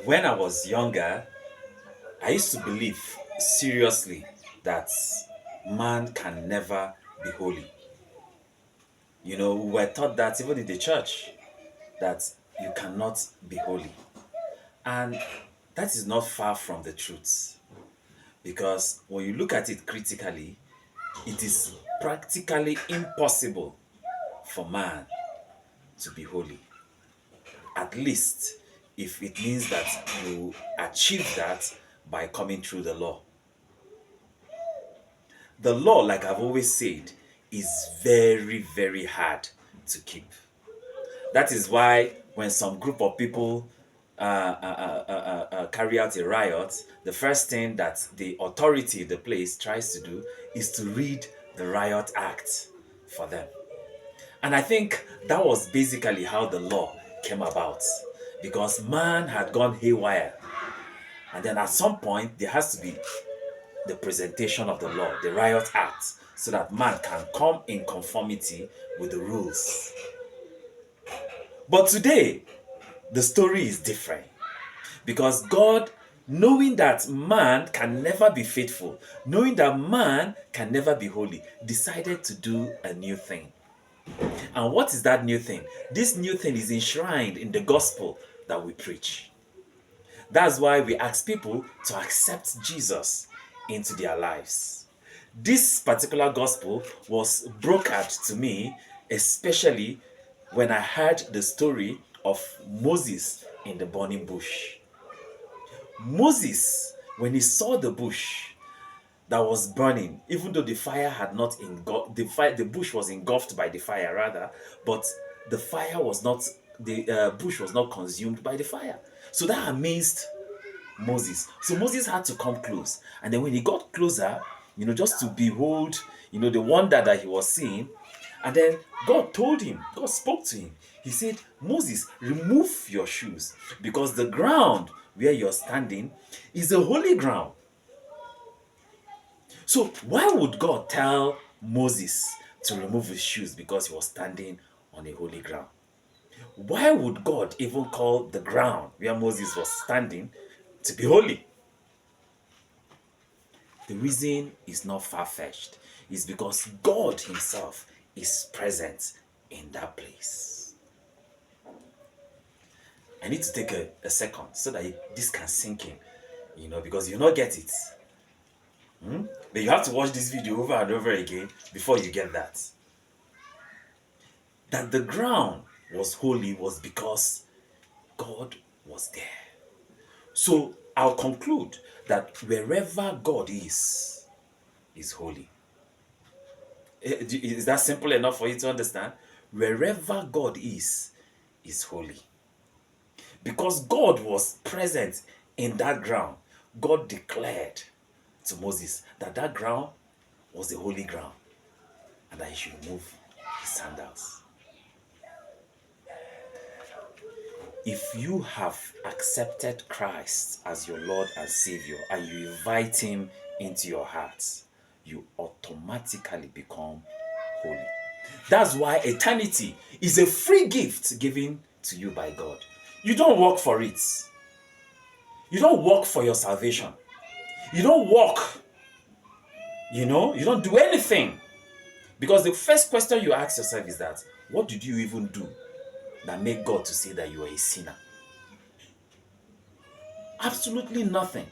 When I was younger, I used to believe seriously that man can never be holy. We were taught that even in the church, that you cannot be holy. And that is not far from the truth. Because when you look at it critically, it is practically impossible for man to be holy. At least if it means that you achieve that by coming through the law. The law, like I've always said, is very, very hard to keep. That is why when some group of people carry out a riot, the first thing that the authority in the place tries to do is to read the riot act for them. And I think that was basically how the law came about, because man had gone haywire. And then at some point, there has to be the presentation of the law, the riot act, so that man can come in conformity with the rules. But today, the story is different, because God, knowing that man can never be faithful, knowing that man can never be holy, decided to do a new thing. And what is that new thing? This new thing is enshrined in the gospel that we preach. That's why we ask people to accept Jesus into their lives. This particular gospel was brokered to me, especially when I heard the story of Moses in the burning bush. Moses, when he saw the bush that was burning, even though the fire had not engulfed, the bush was engulfed by the fire rather, but the fire was not, the bush was not consumed by the fire. So that amazed Moses. So Moses had to come close. And then when he got closer, just to behold, the wonder that he was seeing, and then God spoke to him. He said, Moses, remove your shoes, because the ground where you're standing is a holy ground. So why would God tell Moses to remove his shoes because he was standing on a holy ground? Why would God even call the ground where Moses was standing to be holy? The reason is not far-fetched. It's because God himself is present in that place. I need to take a second so that this can sink in, because you not get it. But you have to watch this video over and over again before you get that. That the ground was holy was because God was there. So I'll conclude that wherever God is holy. Is that simple enough for you to understand? Wherever God is holy. Because God was present in that ground, God declared to Moses that that ground was the holy ground and that he should remove his sandals. If you have accepted Christ as your Lord and Savior and you invite him into your heart, you automatically become holy. That's why eternity is a free gift given to you by God. You don't work for it. You don't work for your salvation. You don't work. You don't do anything. Because the first question you ask yourself is that, what did you even do that made God to say that you are a sinner? Absolutely nothing.